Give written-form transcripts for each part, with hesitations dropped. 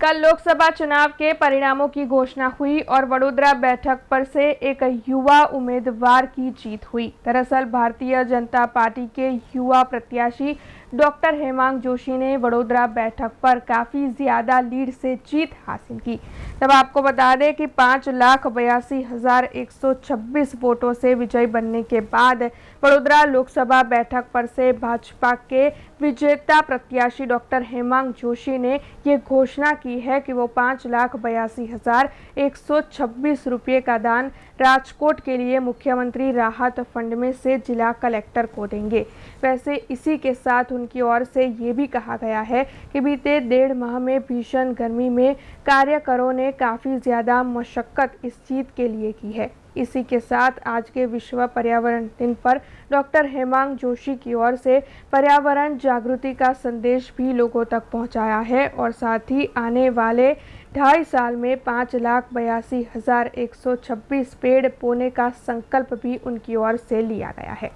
कल लोकसभा चुनाव के परिणामों की घोषणा हुई और वडोदरा बैठक पर से एक युवा उम्मीदवार की जीत हुई। दरअसल भारतीय जनता पार्टी के युवा प्रत्याशी डॉक्टर हेमांग जोशी ने वडोदरा बैठक पर काफी ज्यादा लीड से जीत हासिल की। तब आपको बता दें कि 5,82,126 वोटों से विजयी बनने के बाद वडोदरा लोकसभा बैठक पर से भाजपा के विजेता प्रत्याशी डॉक्टर हेमांग जोशी ने ये घोषणा की है कि वो 5,82,126 रुपये का दान राजकोट के लिए मुख्यमंत्री राहत फंड में से जिला कलेक्टर को देंगे। वैसे इसी के साथ उनकी ओर से ये भी कहा गया है कि बीते 1.5 माह में भीषण गर्मी में कार्यकरों ने काफ़ी ज़्यादा मशक्कत इस जीत के लिए की है। इसी के साथ आज के विश्व पर्यावरण दिन पर डॉक्टर हेमांग जोशी की ओर से पर्यावरण जागृति का संदेश भी लोगों तक पहुंचाया है और साथ ही आने वाले 2.5 साल में 5,82,126 पेड़ बोने का संकल्प भी उनकी ओर से लिया गया है।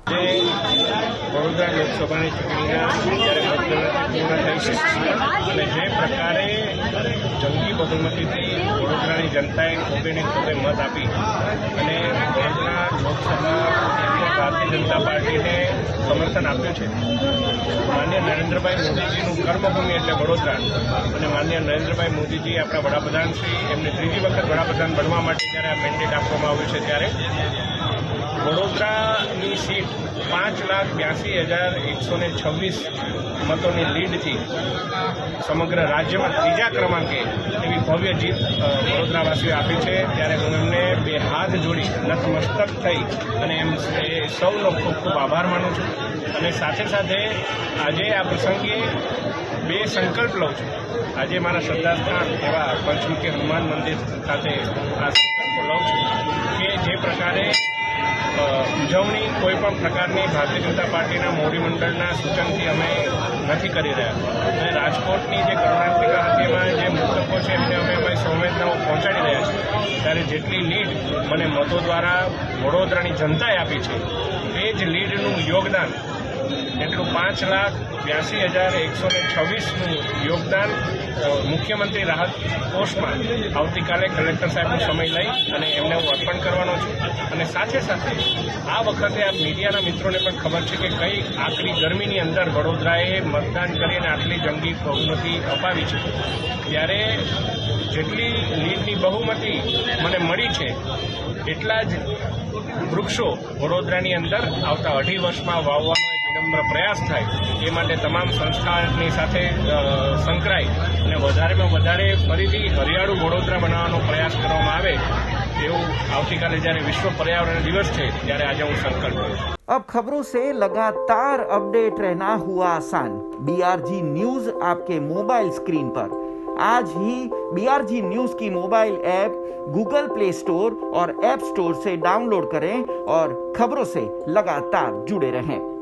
वडोदरा लोकसभा जंगी बहुमती थी वडोदरा जनताए खूबे ने खूबे मत आपी लोकसभा भारतीय जनता पार्टी ने समर्थन आप्યું છે। माननीय नरेन्द्रभाई मोदीजीનું કર્મભૂમિ એટલે વડોદરા અને માનनीय નરેન્દ્રભાઈ મોદીજી આપણા વડાપ્રધાન શ્રી એમને ત્રીજી વખત વડાપ્રધાન બનવા માટે જ્યારે આ મેન્ડેટ આપવામાં આવ્યું છે ત્યારે વડોદરાની સીટ 5,82,126 मतों लीड थी समग्र राज्य में तीजा क्रमांके एवं भव्य जीत वडोदरावासीओ आपी है। त्यारे हूँ एमने बे हाथ जोड़ी नतमस्तक थई अने एम सौनो खूब खूब आभार मानु छुं अने साथे साथे आजे आ प्रसंगे बे संकल्प लઉં છું। આજે मारा श्रद्धास्थान एवा पंचमुखी हनुमान मंदिर खाते आ संकल्प लઉં છું कि जे प्रकारे उजवणी कोईपण प्रकारनी भारतीय जनता पार्टीना मोवडी मंडळना सूचनथी अमे નથી કરી રહ્યા અને રાજકોટની જે કરુણાંતિકા હત્યામાં જે મૃતકો છે એમને અમે અમારી સંવેદનાઓ પહોંચાડી રહ્યા છીએ ત્યારે જેટલી લીડ મને મતો દ્વારા વડોદરાની જનતાએ આપી છે એ જ લીડનું યોગદાન એટલું 5,82,126નું યોગદાન મુખ્યમંત્રી રાહત કોષમાં આવતીકાલે કલેક્ટર સાહેબનો સમય લઈ અને એમને હું અર્પણ કરવાનો છું અને સાથે સાથે આ વખતે આ મીડિયાના મિત્રોને પણ ખબર છે કે કઈ આકરી ગરમીની અંદર વડોદરાએ મતદાન કરીને આટલી જંગી બહુમતી અપાવી છે ત્યારે જેટલી લીડની બહુમતી મને મળી છે એટલા જ વૃક્ષો વડોદરાની અંદર આવતા 2.5 વર્ષમાં વાવવાનો એક વિનમ્ર પ્રયાસ થાય એ માટે તમામ સંસ્થાની સાથે સંકળાઈ અને વધારેમાં વધારે ફરીથી હરિયાળું વડોદરા બનાવવાનો પ્રયાસ કરવામાં આવે એવું આવતીકાલે જ્યારે વિશ્વ पर्यावरण दिवस है ત્યારે આજે હું સંકલ્પ કરું છું। अब खबरों से लगातार अपडेट रहना हुआ आसान। बीआरजी न्यूज आपके मोबाइल स्क्रीन पर आज ही बीआरजी न्यूज की mobile app Google play store और ऐप स्टोर से डाउनलोड करें और खबरों से लगातार जुड़े रहें।